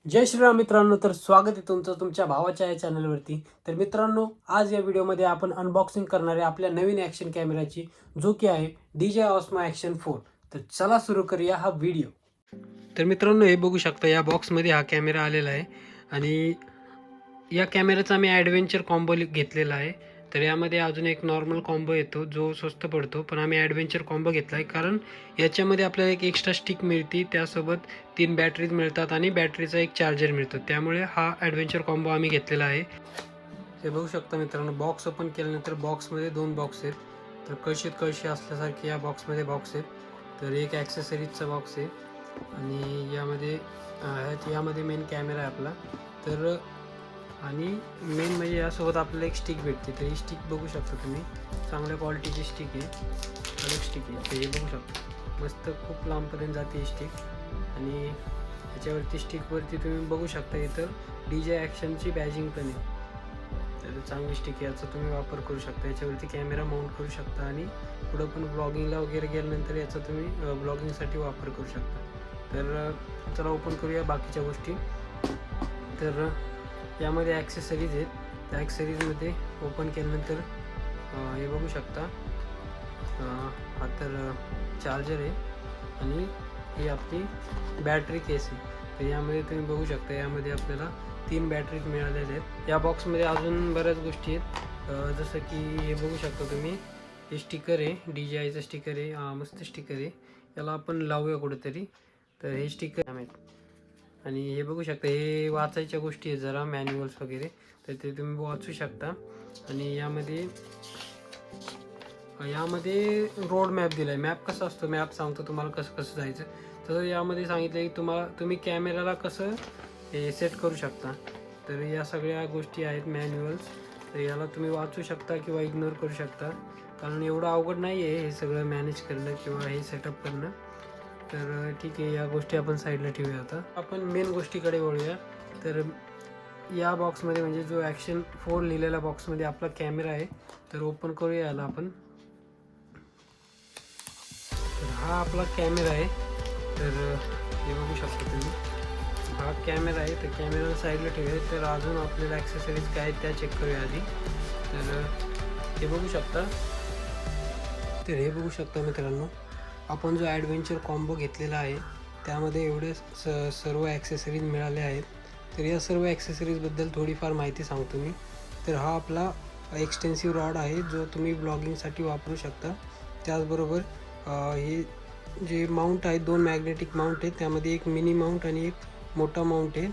जय श्रीराम मित्रांनो, तर स्वागत आहे तुमचं तुमच्या भावाच्या या चॅनलवरती. तर मित्रांनो, आज या व्हिडिओमध्ये आपण अनबॉक्सिंग करणार आहे आपल्या नवीन ॲक्शन कॅमेराची, जो की आहे DJI Osmo Action 4. तर चला सुरू करूया हा व्हिडिओ. तर मित्रांनो, हे बघू शकता या बॉक्समध्ये हा कॅमेरा आलेला आहे आणि या कॅमेऱ्याचा मी ॲडव्हेंचर कॉम्बो घेतलेला आहे. तर यामध्ये अजून एक नॉर्मल कॉम्बो येतो जो स्वस्त पडतो, पण आम्ही ॲडव्हेंचर कॉम्बो घेतला आहे कारण याच्यामध्ये आपल्याला एक एक्स्ट्रा स्टिक मिळते, त्यासोबत 3 बॅटरीज मिळतात आणि बॅटरीचा एक चार्जर मिळतो. त्यामुळे हा ॲडव्हेंचर कॉम्बो आम्ही घेतलेला आहे. हे बघू शकता मित्रांनो, बॉक्स ओपन केल्यानंतर बॉक्समध्ये 2 बॉक्स आहेत. तर कळशी असल्यासारखे या बॉक्समध्ये बॉक्स आहेत. तर एक ॲक्सेसरीजचा बॉक्स आहे आणि यामध्ये मेन कॅमेरा आहे आपला. तर आणि मेन म्हणजे यासोबत आपल्याला एक स्टिक भेटते. तर ही स्टिक बघू शकता तुम्ही, चांगल्या क्वालिटीची स्टिक आहे, कडक स्टिक आहे. तर हे बघू शकता, मस्त खूप लांबपर्यंत जाते ही स्टिक. आणि याच्यावरती स्टिकवरती तुम्ही बघू शकता इथं DJI ॲक्शनची बॅजिंग पण आहे. तर चांगली स्टिक आहे, याचा तुम्ही वापर करू शकता. याच्यावरती कॅमेरा माउंट करू शकता आणि पुढं पण ब्लॉगिंगला वगैरे गेल्यानंतर याचा तुम्ही ब्लॉगिंगसाठी वापर करू शकता. तर चला ओपन करूया बाकीच्या गोष्टी. तर यामध्ये ॲक्सेसरीज आहेत. त्या ॲक्सेसरीजमध्ये ओपन केल्यानंतर हे बघू शकता, हा तर चार्जर आहे आणि ही आपली बॅटरी केस आहे. तर यामध्ये तुम्ही बघू शकता, यामध्ये आपल्याला 3 बॅटरीज मिळालेल्या आहेत. या बॉक्समध्ये अजून बऱ्याच गोष्टी आहेत, जसं की हे बघू शकता तुम्ही, हे स्टिकर आहे, DJIचं स्टिकर आहे. मस्त स्टिकर आहे, याला आपण लावूया कुठेतरी. तर हे स्टिकर आहेत आणि हे बघू शकता, हे वाचायच्या गोष्टी आहेत जरा, मॅन्युअल्स वगैरे, तर ते तुम्ही वाचू शकता. आणि यामध्ये रोड मॅप दिला आहे. मॅप कसा असतो, मॅप सांगतो तुम्हाला कसं कसं जायचं. तर यामध्ये सांगितलं आहे की तुम्ही कॅमेराला कसं हे सेट करू शकता. तर या सगळ्या गोष्टी आहेत मॅन्युअल्स. तर याला तुम्ही वाचू शकता किंवा इग्नोर करू शकता, कारण एवढं अवघड नाही आहे हे सगळं मॅनेज करणं किंवा हे सेटअप करणं. तर ठीक आहे, या गोष्टी आपण साईडला ठेवूया. आता आपण मेन गोष्टीकडे वळूया. तर या बॉक्समध्ये, म्हणजे जो ॲक्शन 4 लिहिलेल्या बॉक्समध्ये आपला कॅमेरा आहे. तर ओपन करूया याला आपण. तर हा आपला कॅमेरा आहे. तर हे बघू शकता तुम्ही, हा कॅमेरा आहे. तर कॅमेराला साईडला ठेवूया. तर अजून आपल्याला ॲक्सेसरीज काय आहेत त्या चेक करूया आधी. तर हे बघू शकता. तर हे बघू शकता मित्रांनो, आपण जो ॲडव्हेंचर कॉम्बो घेतलेला आहे त्यामध्ये एवढे सर्व ॲक्सेसरीज मिळाले आहेत. तर या सर्व ॲक्सेसरीजबद्दल थोडीफार माहिती सांगतो मी. तर हा आपला एक्सटेन्सिव्ह रॉड आहे, जो तुम्ही ब्लॉगिंगसाठी वापरू शकता. त्याचबरोबर हे जे माउंट आहेत, 2 मॅग्नेटिक माउंट आहेत. त्यामध्ये एक मिनी माउंट आणि एक मोठा माउंट आहे.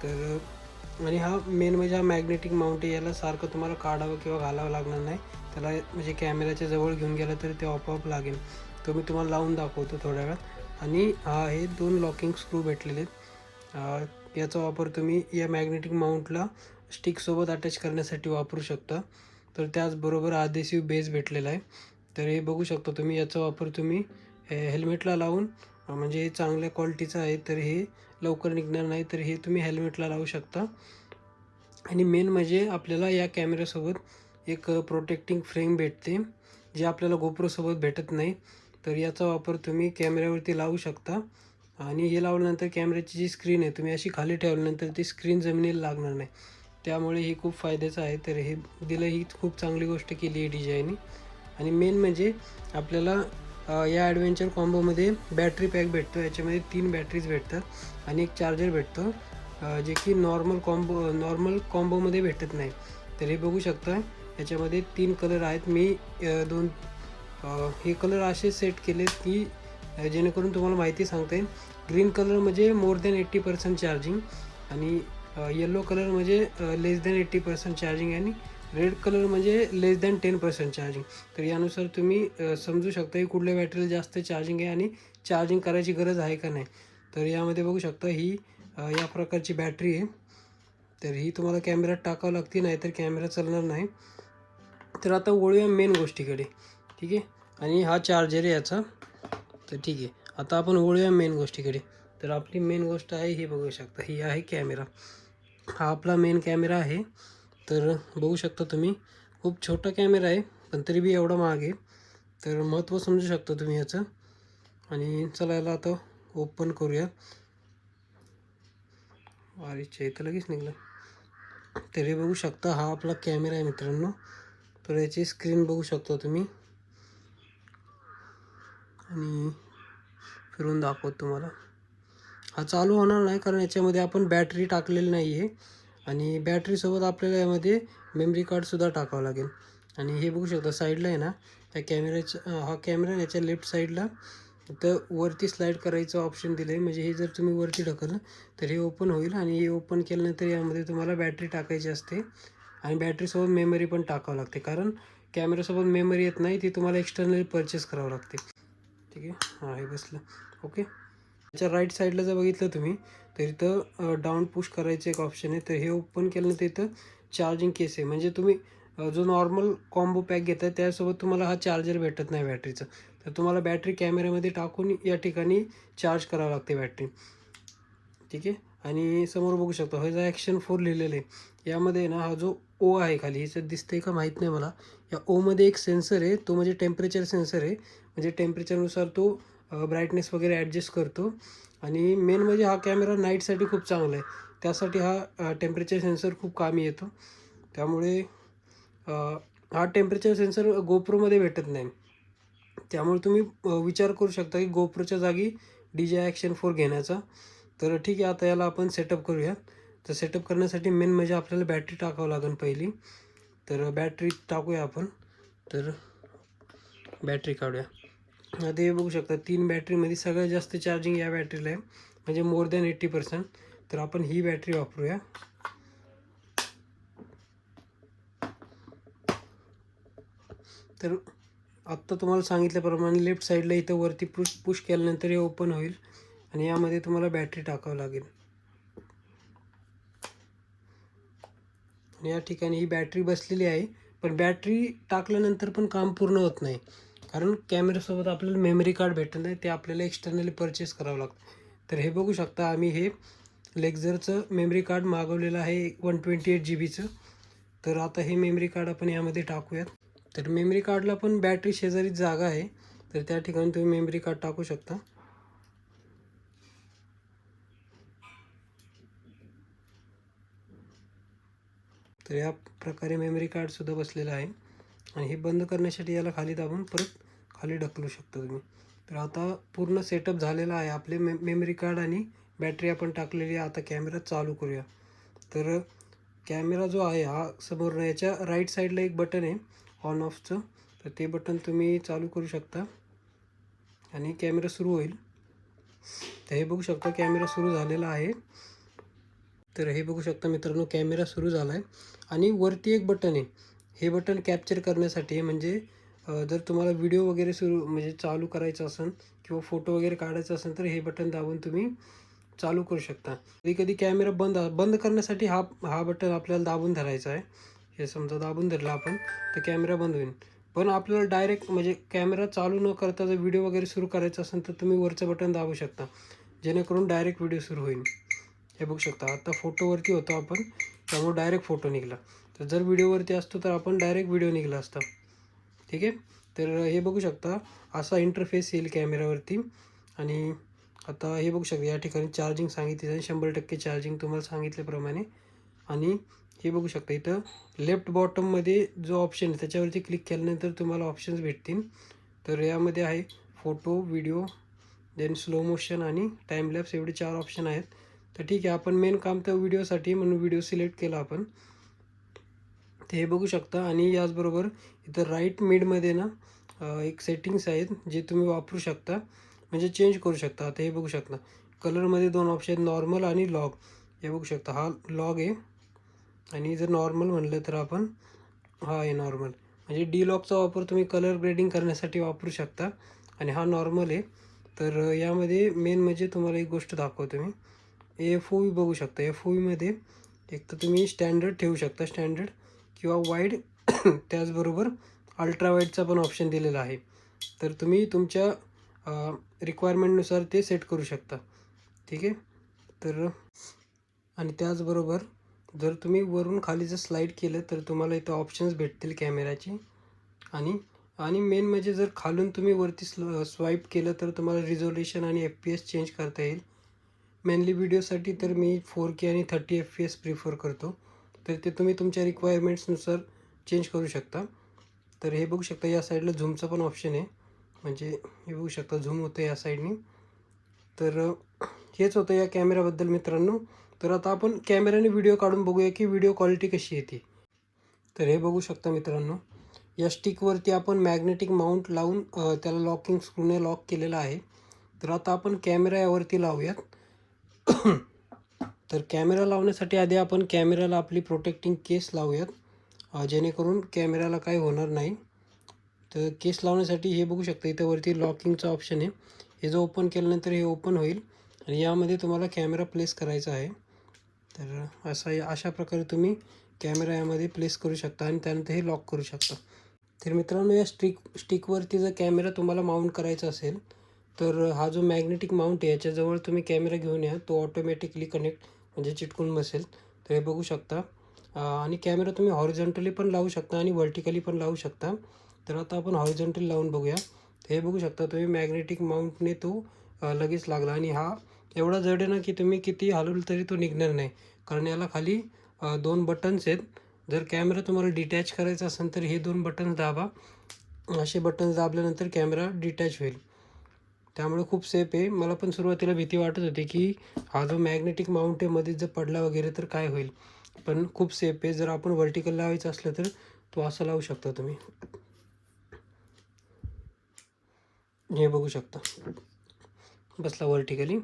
तर आणि हा मेन म्हणजे हा मॅग्नेटिक माउंट आहे, याला सारखं तुम्हाला काढावं किंवा घालावं लागणार नाही. त्याला म्हणजे कॅमेऱ्याच्या जवळ घेऊन गेला तर ते आपोआप लागेल. तो मी तुम्हाला लावून दाखवतो थोड्या वेळात. आणि हे 2 लॉकिंग स्क्रू भेटलेले आहेत. याचा वापर तुम्ही या मॅग्नेटिक माउंटला स्टिकसोबत अटॅच करण्यासाठी वापरू शकता. तर त्याचबरोबर अधेसिव्ह बेस भेटलेला आहे. तर हे बघू शकता तुम्ही, याचा वापर तुम्ही हेल्मेटला लावून, म्हणजे हे चांगल्या क्वालिटीचं आहे, तर हे लवकर निघणार नाही, तर हे तुम्ही हेल्मेटला लावू शकता. आणि मेन म्हणजे आपल्याला या कॅमेऱ्यासोबत एक प्रोटेक्टिंग फ्रेम भेटते, जे आपल्याला गोप्रोसोबत भेटत नाही. तर याचा वापर तुम्ही कॅमेऱ्यावरती लावू शकता. आणि हे लावल्यानंतर कॅमेऱ्याची जी स्क्रीन आहे, तुम्ही अशी खाली ठेवल्यानंतर ती स्क्रीन जमिनीला लागणार नाही. त्यामुळे हे खूप फायद्याचं आहे. तर हे दिलं, ही खूप चांगली गोष्ट केली आहे DJIने. आणि मेन म्हणजे आपल्याला या ॲडव्हेंचर कॉम्बोमध्ये बॅटरी पॅक भेटतो. याच्यामध्ये 3 बॅटरीज भेटतात आणि एक चार्जर भेटतो, जे की नॉर्मल कॉम्बोमध्ये भेटत नाही. तर हे बघू शकता, याच्यामध्ये 3 कलर आहेत. मी हे कलर असे सेट केलेत की जेणेकरून तुम्हाला माहिती सांगता येईल. ग्रीन कलर म्हणजे मोर दॅन 80% चार्जिंग आणि येलो कलर म्हणजे लेस दॅन 80% चार्जिंग आणि रेड कलर म्हणजे लेस दॅन 10% चार्जिंग. तर यानुसार तुम्ही समजू शकता की कुठल्या बॅटरीला जास्त चार्जिंग आहे आणि चार्जिंग करायची गरज आहे का नाही. तर यामध्ये बघू शकता, ही या प्रकारची बॅटरी आहे. तर ही तुम्हाला कॅमेऱ्यात टाकावं लागते, नाही तर कॅमेरा चालणार नाही. तर आता वळूया मेन गोष्टीकडे, ठीक आहे. आणि हा चार्जर आहे याचा. तर ठीक आहे, आता आपण वळूया मेन गोष्टीकडे. तर आपली मेन गोष्ट आहे, ही बघू शकता, ही आहे कॅमेरा. हा आपला मेन कॅमेरा आहे. तर बघू शकता तुम्ही, खूप छोटा कॅमेरा आहे, पण तरी बी एवढा महाग आहे. तर महत्त्व समजू शकता तुम्ही याचं. आणि चला याला आता ओपन करूया. अरे इथं लगेच निघलं. तर हे बघू शकता, हा आपला कॅमेरा आहे मित्रांनो. तर याची स्क्रीन बघू शकता तुम्ही आणि फिरून दाखवतो तुम्हाला. हा चालू होणार नाही कारण याच्यामध्ये आपण बॅटरी टाकलेली नाही आहे आणि बॅटरीसोबत आपल्याला यामध्ये मेमरी कार्डसुद्धा टाकावं लागेल. आणि हे बघू शकता साईडला आहे ना, त्या कॅमेऱ्याच्या हा कॅमेरा याच्या लेफ्ट साईडला इथं वरती स्लाईड करायचं ऑप्शन दिलं आहे. म्हणजे हे जर तुम्ही वरती ढकललं तर हे ओपन होईल आणि हे ओपन केल्यानंतर यामध्ये तुम्हाला बॅटरी टाकायची असते आणि बॅटरीसोबत मेमरी पण टाकावं लागते. कारण कॅमेऱ्यासोबत मेमरी येत नाही, ती तुम्हाला एक्सटर्नली परचेस करावं लागते. ठीक आहे, हां हे बसलं. ओके, त्याच्या राईट साईडला जर बघितलं तुम्ही तर इथं डाऊन पुश करायचं एक ऑप्शन आहे. तर हे ओपन केल्यानंतर इथं चार्जिंग केस आहे. म्हणजे तुम्ही जो नॉर्मल कॉम्बो पॅक घेताय त्यासोबत तुम्हाला हा चार्जर भेटत नाही बॅटरीचा. तर तुम्हाला बॅटरी कॅमेऱ्यामध्ये टाकून या ठिकाणी चार्ज करावं लागते बॅटरी. ठीक आहे, आणि समोर बघू शकतो हे जे ॲक्शन 4 लिहिलेलं आहे यामध्ये ना, हा जो ओ आहे खाली ह्याच्यात दिसतंय का माहीत नाही मला. या ओमध्ये एक सेन्सर आहे, तो म्हणजे टेम्परेचर सेन्सर आहे. म्हणजे टेम्परेचरनुसार तो ब्राईटनेस वगैरे ॲडजस्ट करतो. आणि मेन म्हणजे हा कॅमेरा नाईटसाठी खूप चांगला आहे. त्यासाठी हा टेम्परेचर सेन्सर खूप कामी येतो. त्यामुळे हा टेम्परेचर सेन्सर गोप्रोमध्ये भेटत नाही. त्यामुळे तुम्ही विचार करू शकता की गोप्रोच्या जागी DJI ॲक्शन 4 घेण्याचा. तर ठीक आहे, आता याला आपण सेटअप करूया. तर सेटअप करण्यासाठी मेन म्हणजे आपल्याला बॅटरी टाकावं लागेल पहिली. तर बॅटरी टाकूया आपण. तर बॅटरी काढूया. आता हे बघू शकता 3 बॅटरीमध्ये सगळ्यात जास्त चार्जिंग या बॅटरीला आहे, म्हणजे मोर दॅन 80%. तर आपण ही बॅटरी वापरूया. तर आत्ता तुम्हाला सांगितल्याप्रमाणे लेफ्ट साईडला इथं वरती पुश केल्यानंतर हे ओपन होईल आणि यामध्ये तुम्हाला बॅटरी टाकावं लागेल. आणि या ठिकाणी ही बॅटरी बसलेली आहे. पण बॅटरी टाकल्यानंतर पण काम पूर्ण होत नाही, कारण कॅमेऱ्यासोबत आपल्याला मेमरी कार्ड भेटत नाही, ते आपल्याला एक्सटर्नली परचेस करावं लागतं. तर हे बघू शकता आम्ही हे लेक्झरचं मेमरी कार्ड मागवलेलं आहे 128 GBचं. तर आता हे मेमरी कार्ड आपण यामध्ये टाकूयात. तर मेमरी कार्डला पण बॅटरी शेजारीच जागा आहे, तर त्या ठिकाणी तुम्ही मेमरी कार्ड टाकू शकता. तर या प्रकारे मेमरी कार्डसुद्धा बसलेलं आहे. आणि हे बंद करण्यासाठी याला खाली दाबून परत खाली ढकलू शकता तुम्ही. तर आता पूर्ण सेटअप झालेला आहे. आपले मेमरी कार्ड आणि बॅटरी आपण टाकलेली आहे. आता कॅमेरा चालू करूया. तर कॅमेरा जो आहे हा समोर याच्या राईट साईडला एक बटन आहे ऑन ऑफचं, तर ते बटन तुम्ही चालू करू शकता आणि कॅमेरा सुरू होईल. तर हे बघू शकता कॅमेरा सुरू झालेला आहे. तर हे बघू शकता मित्रांनो, कॅमेरा सुरू झाला आहे. आणि वरती एक बटन आहे, हे बटन कॅप्चर करण्यासाठी आहे. म्हणजे जर तुम्हाला व्हिडिओ वगैरे सुरू म्हणजे चालू करायचं असेल किंवा फोटो वगैरे काढायचा असेल तर हे बटन दाबून तुम्ही चालू करू शकता. कधी कॅमेरा बंद करण्यासाठी हा हा बटन आपल्याला दाबून धरायचा आहे. हे समजा दाबून धरला आपण तर कॅमेरा बंद होईल. पण आपल्याला डायरेक्ट म्हणजे कॅमेरा चालू न करता जर व्हिडिओ वगैरे सुरू करायचा असेल तर तुम्ही वरचं बटन दाबू शकता, जेणेकरून डायरेक्ट व्हिडिओ सुरू होईल. हे बघू शकता आता फोटोवरती होतो आपण, त्यामुळे डायरेक्ट फोटो निघाला. तर जर व्हिडिओवरती असतो तर आपण डायरेक्ट व्हिडिओ निघाला असता. ठीक आहे, तर हे बघू शकता असा इंटरफेस येईल कॅमेऱ्यावरती. आणि आता हे बघू शकता या ठिकाणी चार्जिंग सांगितली आहे 100% चार्जिंग तुम्हाला सांगितल्याप्रमाणे. आणि हे बघू शकता इथं लेफ्ट बॉटममध्ये जो ऑप्शन आहे त्याच्यावरती क्लिक केल्यानंतर तुम्हाला ऑप्शन्स भेटतील. तर यामध्ये आहे photo, video, then slow motion आणि टाईमलॅप्स, एवढे 4 ऑप्शन आहेत. तर ठीक आहे, आपण मेन काम तर व्हिडिओसाठी म्हणून व्हिडिओ सिलेक्ट केला आपण. ते हे बघू शकता. आणि याचबरोबर इथं राईट मिडमध्ये ना एक सेटिंग्स आहेत जे तुम्ही वापरू शकता, म्हणजे चेंज करू शकता. आता हे बघू शकता कलरमध्ये 2 ऑप्शन, नॉर्मल आणि लॉग. हे बघू शकता हा लॉग आहे आणि जर नॉर्मल म्हणलं तर आपण हा आहे नॉर्मल. म्हणजे डी-लॉकचा वापर तुम्ही कलर ग्रेडिंग करण्यासाठी वापरू शकता आणि हा नॉर्मल आहे. तर यामध्ये मेन म्हणजे तुम्हाला एक गोष्ट दाखवतो मी. FOV बघू शकता. FOVमध्ये एक तर तुम्ही स्टँडर्ड ठेवू शकता, स्टँडर्ड किंवा वाईड त्याचबरोबर अल्ट्रा वाईडचा पण ऑप्शन दिलेला आहे. तर तुम्ही तुमच्या रिक्वायरमेंटनुसार ते सेट करू शकता. ठीक आहे, तर आणि त्याचबरोबर जर तुम्ही वरून खाली जर स्लाईड केलं तर तुम्हाला इथं ऑप्शन्स भेटतील कॅमेऱ्याचे. आणि आणि मेन म्हणजे जर खालून तुम्ही वरती स्वाईप केलं तर तुम्हाला रिझोल्युशन आणि FPS चेंज करता येईल. मेनली व्हिडिओसाठी तर मी 4K आणि 30 FPS प्रिफर करतो. तर ते तुम्ही तुमच्या रिक्वायरमेंट्सनुसार चेंज करू शकता. तर हे बघू शकता या साईडला झूमचं पण ऑप्शन आहे. म्हणजे हे बघू शकता झूम होतं या साईडनी. तर हेच होतं या कॅमेऱ्याबद्दल मित्रांनो. तर आता आपण कॅमेऱ्याने व्हिडिओ काढून बघूया की व्हिडिओ क्वालिटी कशी येते. तर हे बघू शकता मित्रांनो, या स्टिकवरती आपण मॅग्नेटिक माउंट लावून त्याला लॉकिंग स्क्रूने लॉक केलेलं आहे. तर आता आपण कॅमेरा यावरती लावूयात. तर कॅमेरा लावण्यासाठी आधी आपण कॅमेऱ्याला आपली प्रोटेक्टिंग केस लावूयात, जेणेकरून कॅमेऱ्याला काही होणार नाही. तर केस लावण्यासाठी हे बघू शकता इथं वरती लॉकिंगचा ऑप्शन आहे. हे जर ओपन केल्यानंतर हे ओपन होईल आणि यामध्ये तुम्हाला कॅमेरा प्लेस करायचा आहे. तर अशा प्रकारे तुम्ही कॅमेरा यामध्ये प्लेस करू शकता आणि त्यानंतर हे लॉक करू शकता. तर मित्रांनो, या स्टिकवरती जर कॅमेरा तुम्हाला माउंट करायचा असेल तर हा जो मॅग्नेटिक माउंट आहे याच्याजवळ तुम्ही कॅमेरा घेऊन या. तो ऑटोमॅटिकली कनेक्ट म्हणजे चिटकून बसेल. तर हे बघू शकता. आणि कॅमेरा तुम्ही हॉरिझॉन्टली पण लावू शकता आणि व्हर्टिकली पण लावू शकता. तर आता आपण हॉरिझॉन्टली लावून बघूया. तर हे बघू शकता तुम्ही मॅग्नेटिक माउंटने तो लगेच लागला आणि हा एवढा जड आहे ना की तुम्ही किती हलवलं तरी तो निघणार नाही. कारण याला खाली 2 बटन्स आहेत. जर कॅमेरा तुम्हाला डिटॅच करायचा असेल तर हे 2 बटन्स दाबा. असे बटन्स दाबल्यानंतर कॅमेरा डिटॅच होईल. त्यामुळे खूप सेफ आहे. मला पण सुरुवातीला भीती वाटत होती की हा जो मॅग्नेटिक माउंट आहे मध्येच जर पडला वगैरे तर काय होईल. पण खूप सेफ आहे. जर आपण व्हर्टिकल लावायचं असलं तर तो असं लावू शकता तुम्ही. हे बघू शकता बसला व्हर्टिकली.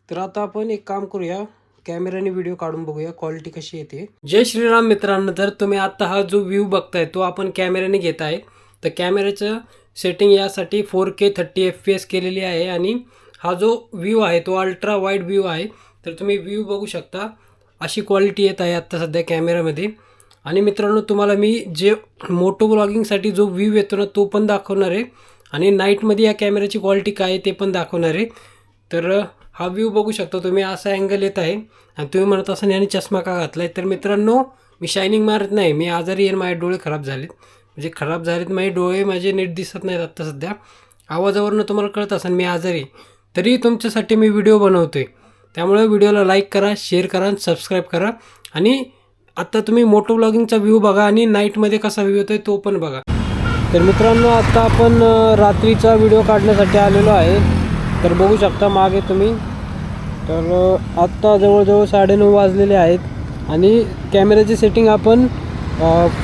तर आता आपण एक काम करूया, कॅमेऱ्याने व्हिडिओ काढून बघूया क्वालिटी कशी येते. जय श्रीराम मित्रांनो, तर तुम्ही आता हा जो व्ह्यू बघताय तो आपण कॅमेऱ्याने घेत आहे. तर कॅमेऱ्याचं सेटिंग यासाठी 4K 30 FPS केलेली आहे आणि हा जो व्ह्यू आहे तो अल्ट्रा वाईड व्ह्यू आहे. तर तुम्ही व्ह्यू बघू शकता, अशी क्वालिटी येत आहे आत्ता सध्या कॅमेऱ्यामध्ये. आणि मित्रांनो, तुम्हाला मी जे मोटो ब्लॉगिंगसाठी जो व्ह्यू येतो ना तो पण दाखवणार आहे आणि नाईटमध्ये या कॅमेऱ्याची क्वालिटी काय आहे ते पण दाखवणार आहे. तर हा व्ह्यू बघू शकता तुम्ही, असा अँगल येत आहे आणि तुम्ही म्हणत असाल याने चष्मा का घातला आहे. तर मित्रांनो, मी शायनिंग मारत नाही, मी आजारी आहे, माझे डोळे खराब झालेत. म्हणजे खराब झालेत, माझे डोळे माझे नीट दिसत नाहीत आत्ता सध्या. आवाजावरनं तुम्हाला कळत असेल मी आजारी, तरी तुमच्यासाठी मी व्हिडिओ बनवतो आहे. त्यामुळे व्हिडिओला लाईक करा, शेअर करा आणि सबस्क्राईब करा. आणि आत्ता तुम्ही मोटो ब्लॉगिंगचा व्ह्यू बघा आणि नाईटमध्ये कसा व्ह्यू येतो आहे तो पण बघा. तर मित्रांनो, आत्ता आपण रात्रीचा व्हिडिओ काढण्यासाठी आलेलो आहे. तर बघू शकता मागे तुम्ही. तर आत्ता जवळजवळ 9:30 वाजलेले आहेत आणि कॅमेऱ्याची सेटिंग आपण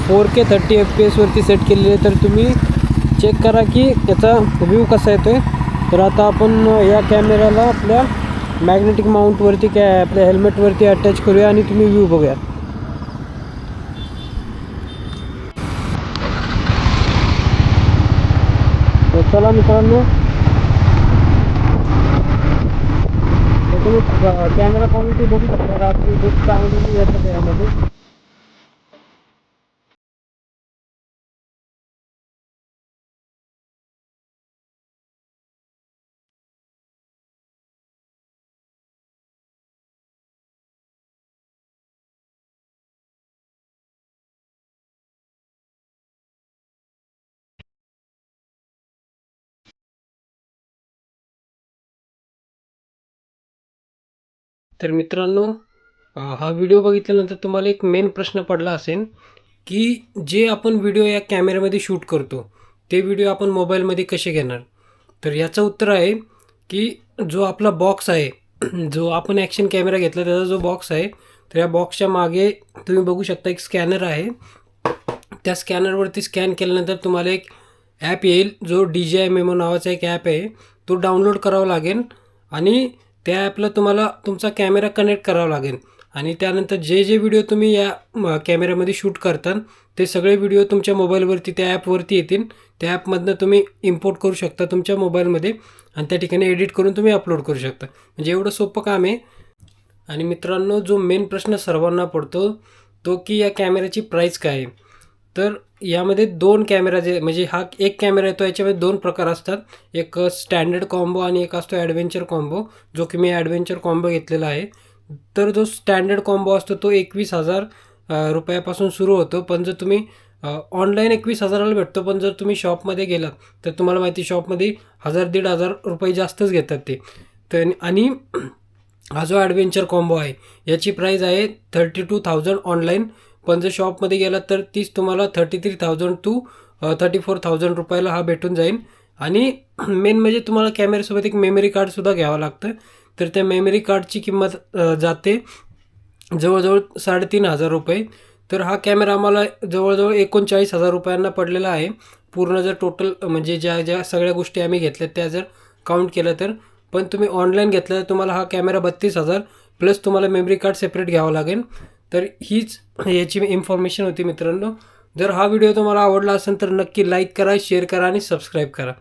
4K 30 FPS वरती सेट केलेली आहे. तर तुम्ही चेक करा की याचा व्ह्यू कसा येतो आहे. तर आता आपण या कॅमेऱ्याला आपल्या मॅग्नेटिक माउंटवरती आपल्या हेल्मेटवरती अटॅच करूया आणि तुम्ही व्ह्यू बघूया. तर चला मित्रांनो, तुम्ही कॅमेरा क्वालिटी बघू शकता. रात्री खूप चांगली येतात यामध्ये. तर मित्रांनो, हा व्हिडिओ बघितल्यानंतर तुम्हाला एक मेन प्रश्न पडला असेल की जे आपण व्हिडिओ या कॅमेऱ्यामध्ये शूट करतो ते व्हिडिओ आपण मोबाईलमध्ये कसे घेणार. तर याचं उत्तर आहे की जो आपला बॉक्स आहे, जो आपण ॲक्शन कॅमेरा घेतला त्याचा जो बॉक्स आहे, तर या बॉक्सच्या मागे तुम्ही बघू शकता एक स्कॅनर आहे. त्या स्कॅनरवरती स्कॅन केल्यानंतर तुम्हाला एक ॲप येईल, जो DJI मेमो नावाचा एक ॲप आहे. तो डाउनलोड करावा लागेल आणि त्या ॲपला तुम्हाला तुमचा कॅमेरा कनेक्ट करावा लागेल आणि त्यानंतर जे जे व्हिडिओ तुम्ही या कॅमेऱ्यामध्ये शूट करता ते सगळे व्हिडिओ तुमच्या मोबाईलवरती त्या ॲपवरती येतील. त्या ॲपमधनं तुम्ही इम्पोर्ट करू शकता तुमच्या मोबाईलमध्ये आणि त्या ठिकाणी एडिट करून तुम्ही अपलोड करू शकता. म्हणजे एवढं सोपं काम आहे. आणि मित्रांनो, जो मेन प्रश्न सर्वांना पडतो तो की या कॅमेऱ्याची प्राईस काय आहे. तर यामध्ये 2 कॅमेरा म्हणजे हा एक कॅमेरा येतो, याच्यामध्ये 2 प्रकार असतात. एक स्टँडर्ड कॉम्बो आणि एक असतो ॲडव्हेंचर कॉम्बो, जो की मी ॲडव्हेंचर कॉम्बो घेतलेला आहे. तर जो स्टँडर्ड कॉम्बो असतो तो 21,000 रुपयापासून सुरू होतो. पण जर तुम्ही ऑनलाईन 21,000ला भेटतो, पण जर तुम्ही शॉपमध्ये गेलात तर तुम्हाला माहिती शॉपमध्ये 1,000-1,500 रुपये जास्तच घेतात ते. तर आणि हा जो ॲडव्हेंचर कॉम्बो आहे याची प्राईज आहे 32,000 ऑनलाईन, पण जर शॉपमध्ये गेला तर तीच तुम्हाला 33,000 टू 34,000 रुपयाला हा भेटून जाईल. आणि मेन म्हणजे तुम्हाला कॅमेऱ्यासोबत एक मेमरी कार्डसुद्धा घ्यावं लागतं. तर त्या मेमरी कार्डची किंमत जाते जवळजवळ 3,500 रुपये. तर हा कॅमेरा आम्हाला जवळजवळ 39,000 रुपयांना पडलेला आहे. पूर्ण जर टोटल म्हणजे ज्या ज्या सगळ्या गोष्टी आम्ही घेतल्या त्या जर काउंट केलं तर. पण तुम्ही ऑनलाईन घेतला तर तुम्हाला हा कॅमेरा 32,000 प्लस तुम्हाला मेमरी कार्ड सेपरेट घ्यावं लागेल. तर हीच याची इन्फॉर्मेशन होती मित्रांनो. जर हा व्हिडिओ तुम्हाला आवडला असेल तर नक्की लाईक करा, शेअर करा आणि सबस्क्राईब करा.